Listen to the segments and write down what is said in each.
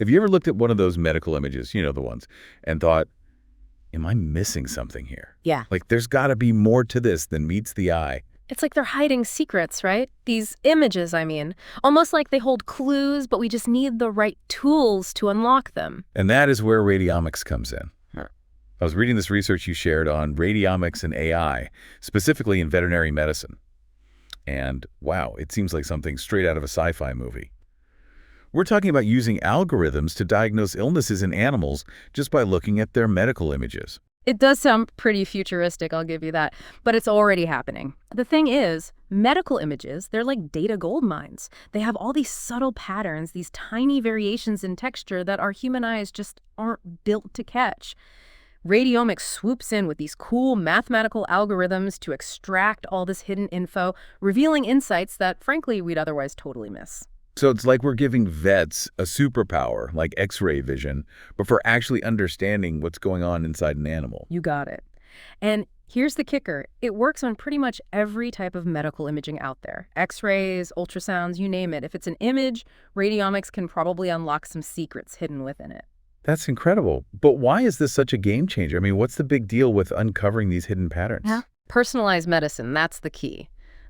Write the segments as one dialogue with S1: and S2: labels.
S1: Have you ever looked at one of those medical images, the ones, and thought, am I missing something here?
S2: Yeah.
S1: Like, there's got to be more to this than meets the eye.
S2: It's like they're hiding secrets, right? These images, I mean. Almost like they hold clues, but we just need the right tools to unlock them.
S1: And that is where radiomics comes in.
S2: Huh.
S1: I was reading this research you shared on radiomics and AI, specifically in veterinary medicine. And wow, it seems like something straight out of a sci-fi movie. We're talking about using algorithms to diagnose illnesses in animals just by looking at their medical images.
S2: It does sound pretty futuristic, I'll give you that, but it's already happening. The thing is, medical images, they're like data gold mines. They have all these subtle patterns, these tiny variations in texture that our human eyes just aren't built to catch. Radiomics swoops in with these cool mathematical algorithms to extract all this hidden info, revealing insights that, frankly, we'd otherwise totally miss.
S1: So it's like we're giving vets a superpower, like X-ray vision, but for actually understanding what's going on inside an animal.
S2: You got it. And here's the kicker. It works on pretty much every type of medical imaging out there. X-rays, ultrasounds, you name it. If it's an image, radiomics can probably unlock some secrets hidden within it.
S1: That's incredible. But why is this such a game changer? I mean, what's the big deal with uncovering these hidden patterns?
S2: Yeah. Personalized medicine, that's the key.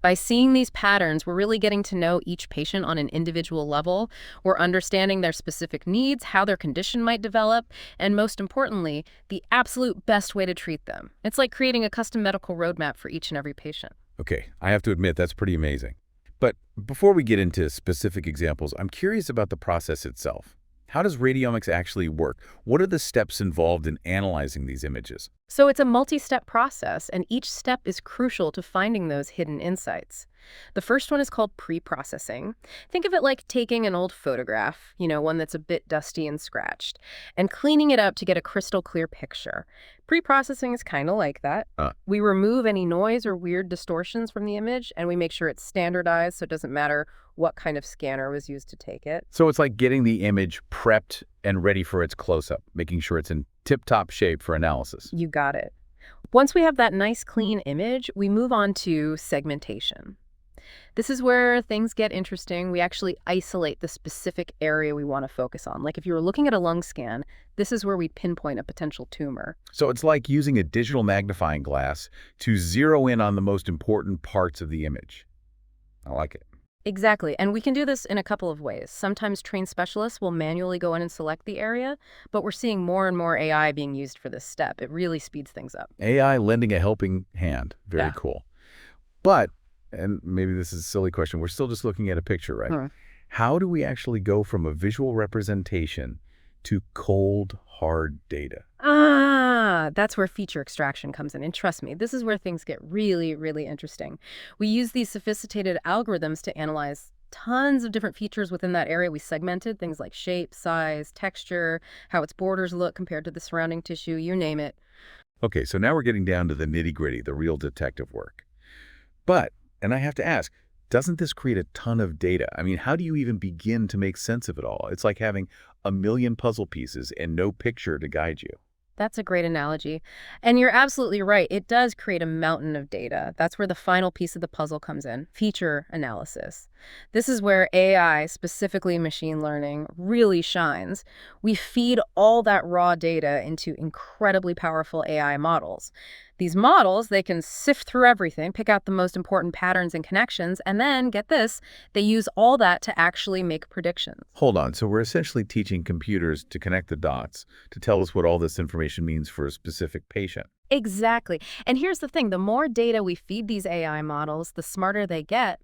S2: By seeing these patterns, we're really getting to know each patient on an individual level. We're understanding their specific needs, how their condition might develop, and most importantly, the absolute best way to treat them. It's like creating a custom medical roadmap for each and every patient.
S1: Okay, I have to admit, that's pretty amazing. But before we get into specific examples, I'm curious about the process itself. How does radiomics actually work? What are the steps involved in analyzing these images?
S2: So it's a multi-step process, and each step is crucial to finding those hidden insights. The first one is called pre-processing. Think of it like taking an old photograph, one that's a bit dusty and scratched, and cleaning it up to get a crystal clear picture. Pre-processing is kind of like that. We remove any noise or weird distortions from the image, and we make sure it's standardized so it doesn't matter what kind of scanner was used to take it.
S1: So it's like getting the image prepped and ready for its close-up, making sure it's in tip-top shape for analysis.
S2: You got it. Once we have that nice clean image, we move on to segmentation. This is where things get interesting. We actually isolate the specific area we want to focus on. Like if you were looking at a lung scan, this is where we pinpoint a potential tumor.
S1: So it's like using a digital magnifying glass to zero in on the most important parts of the image. I like it.
S2: Exactly, and we can do this in a couple of ways. Sometimes trained specialists will manually go in and select the area, but we're seeing more and more AI being used for this step. It really speeds things up.
S1: AI lending a helping hand. Very cool. But, and maybe this is a silly question, we're still just looking at a picture, right? How do we actually go from a visual representation to cold, hard data?
S2: That's where feature extraction comes in. And trust me, this is where things get really, really interesting. We use these sophisticated algorithms to analyze tons of different features within that area we segmented, things like shape, size, texture, how its borders look compared to the surrounding tissue, you name it.
S1: Okay, so now we're getting down to the nitty-gritty, the real detective work. But, and I have to ask, doesn't this create a ton of data? I mean, how do you even begin to make sense of it all? It's like having a million puzzle pieces and no picture to guide you.
S2: That's a great analogy. And you're absolutely right. It does create a mountain of data. That's where the final piece of the puzzle comes in, feature analysis. This is where AI, specifically machine learning, really shines. We feed all that raw data into incredibly powerful AI models. These models, they can sift through everything, pick out the most important patterns and connections, and then, get this, they use all that to actually make predictions.
S1: Hold on, so we're essentially teaching computers to connect the dots, to tell us what all this information means for a specific patient.
S2: Exactly. And here's the thing, the more data we feed these AI models, the smarter they get,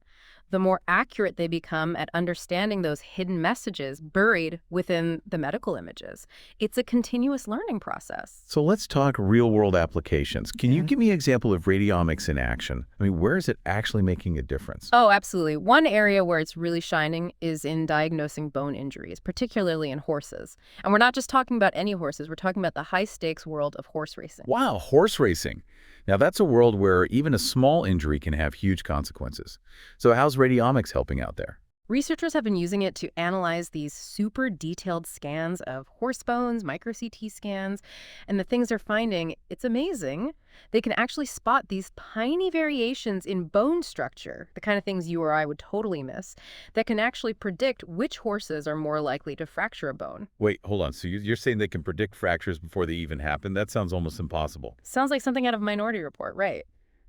S2: the more accurate they become at understanding those hidden messages buried within the medical images. It's a continuous learning process.
S1: So let's talk real-world applications. Can you give me an example of radiomics in action? I mean, where is it actually making a difference?
S2: Oh, absolutely. One area where it's really shining is in diagnosing bone injuries, particularly in horses. And we're not just talking about any horses, we're talking about the high-stakes world of horse racing.
S1: Wow, horse racing. Now, that's a world where even a small injury can have huge consequences. So how's radiomics helping out there?
S2: Researchers have been using it to analyze these super detailed scans of horse bones, micro CT scans, and the things they're finding, it's amazing. They can actually spot these tiny variations in bone structure, the kind of things you or I would totally miss, that can actually predict which horses are more likely to fracture a bone.
S1: Wait, hold on. So you're saying they can predict fractures before they even happen? That sounds almost impossible.
S2: Sounds like something out of Minority Report, right?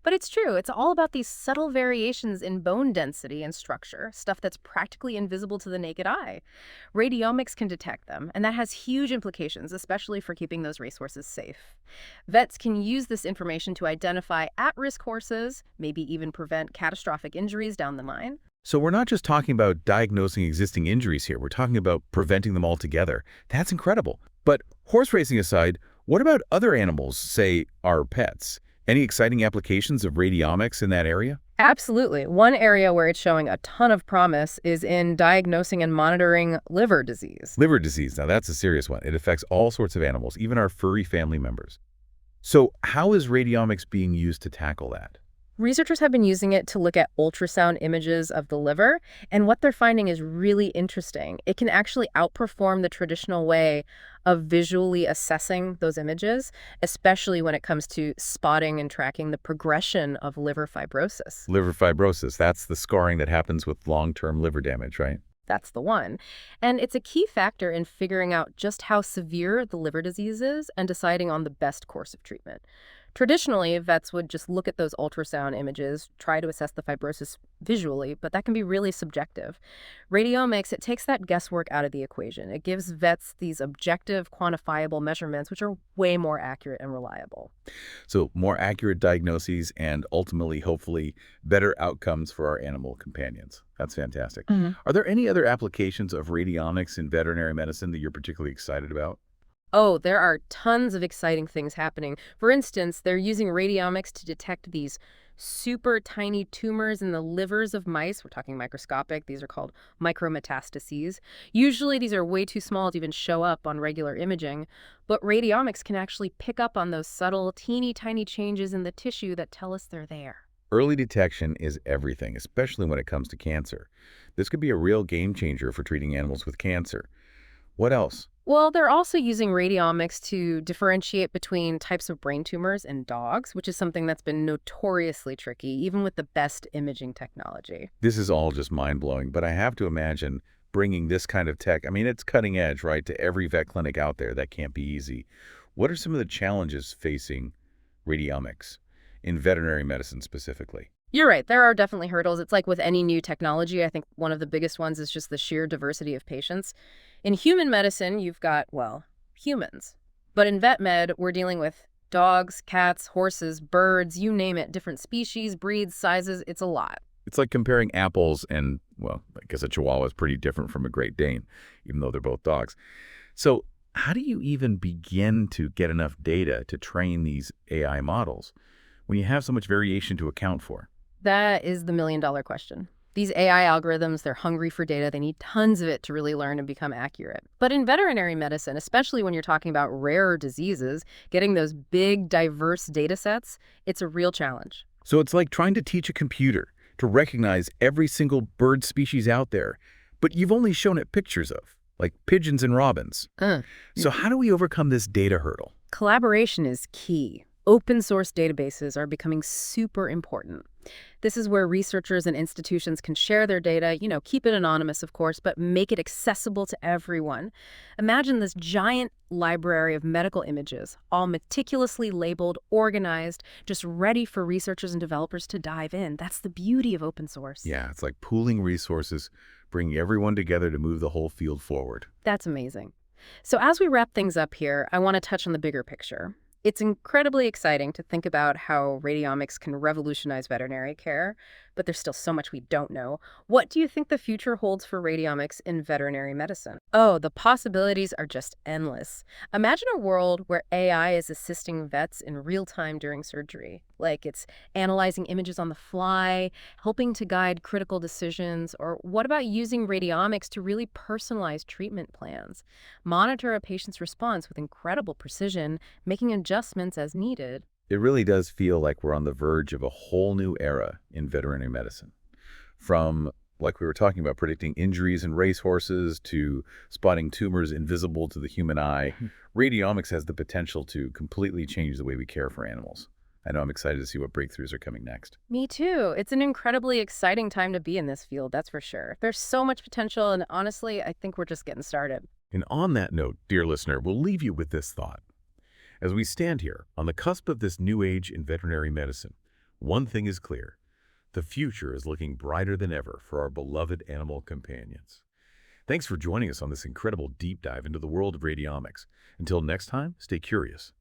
S2: But it's true. It's all about these subtle variations in bone density and structure, stuff that's practically invisible to the naked eye. Radiomics can detect them, and that has huge implications, especially for keeping those racehorses safe. Vets can use this information to identify at-risk horses, maybe even prevent catastrophic injuries down the line.
S1: So we're not just talking about diagnosing existing injuries here. We're talking about preventing them altogether. That's incredible. But horse racing aside, what about other animals, say our pets? Any exciting applications of radiomics in that area?
S2: Absolutely. One area where it's showing a ton of promise is in diagnosing and monitoring liver disease.
S1: Liver disease, now that's a serious one. It affects all sorts of animals, even our furry family members. So how is radiomics being used to tackle that?
S2: Researchers have been using it to look at ultrasound images of the liver, and what they're finding is really interesting. It can actually outperform the traditional way of visually assessing those images, especially when it comes to spotting and tracking the progression of liver fibrosis.
S1: Liver fibrosis, that's the scarring that happens with long-term liver damage, right?
S2: That's the one. And it's a key factor in figuring out just how severe the liver disease is and deciding on the best course of treatment. Traditionally, vets would just look at those ultrasound images, try to assess the fibrosis visually, but that can be really subjective. Radiomics, it takes that guesswork out of the equation. It gives vets these objective, quantifiable measurements, which are way more accurate and reliable.
S1: So more accurate diagnoses and ultimately, hopefully, better outcomes for our animal companions. That's fantastic. Are there any other applications of radiomics in veterinary medicine that you're particularly excited about?
S2: Oh, there are tons of exciting things happening. For instance, they're using radiomics to detect these super tiny tumors in the livers of mice. We're talking microscopic. These are called micrometastases. Usually these are way too small to even show up on regular imaging, but radiomics can actually pick up on those subtle, teeny tiny changes in the tissue that tell us they're there.
S1: Early detection is everything, especially when it comes to cancer. This could be a real game changer for treating animals with cancer. What else?
S2: Well, they're also using radiomics to differentiate between types of brain tumors in dogs, which is something that's been notoriously tricky, even with the best imaging technology.
S1: This is all just mind-blowing, but I have to imagine bringing this kind of tech, I mean, it's cutting edge, right, to every vet clinic out there. That can't be easy. What are some of the challenges facing radiomics in veterinary medicine specifically?
S2: You're right. There are definitely hurdles. It's like with any new technology. I think one of the biggest ones is just the sheer diversity of patients. In human medicine, you've got, well, humans. But in vet med, we're dealing with dogs, cats, horses, birds, you name it, different species, breeds, sizes. It's a lot.
S1: It's like comparing apples and, well, I guess a Chihuahua is pretty different from a Great Dane, even though they're both dogs. So how do you even begin to get enough data to train these AI models when you have so much variation to account for?
S2: That is the million-dollar question. These AI algorithms, they're hungry for data. They need tons of it to really learn and become accurate. But in veterinary medicine, especially when you're talking about rare diseases, getting those big, diverse data sets, it's a real challenge.
S1: So it's like trying to teach a computer to recognize every single bird species out there, but you've only shown it pictures of, like pigeons and robins. So how do we overcome this data hurdle?
S2: Collaboration is key. Open source databases are becoming super important. This is where researchers and institutions can share their data, keep it anonymous, of course, but make it accessible to everyone. Imagine this giant library of medical images, all meticulously labeled, organized, just ready for researchers and developers to dive in. That's the beauty of open source.
S1: Yeah, it's like pooling resources, bringing everyone together to move the whole field forward.
S2: That's amazing. So as we wrap things up here, I want to touch on the bigger picture. It's incredibly exciting to think about how radiomics can revolutionize veterinary care, but there's still so much we don't know. What do you think the future holds for radiomics in veterinary medicine? Oh, the possibilities are just endless. Imagine a world where AI is assisting vets in real time during surgery. Like it's analyzing images on the fly, helping to guide critical decisions, or what about using radiomics to really personalize treatment plans? Monitor a patient's response with incredible precision, making adjustments as needed.
S1: It really does feel like we're on the verge of a whole new era in veterinary medicine. From like we were talking about predicting injuries in racehorses to spotting tumors invisible to the human eye, radiomics has the potential to completely change the way we care for animals. I know I'm excited to see what breakthroughs are coming next.
S2: Me too. It's an incredibly exciting time to be in this field, that's for sure. There's so much potential, and honestly, I think we're just getting started.
S1: And on that note, dear listener, we'll leave you with this thought. As we stand here on the cusp of this new age in veterinary medicine, one thing is clear. The future is looking brighter than ever for our beloved animal companions. Thanks for joining us on this incredible deep dive into the world of radiomics. Until next time, stay curious.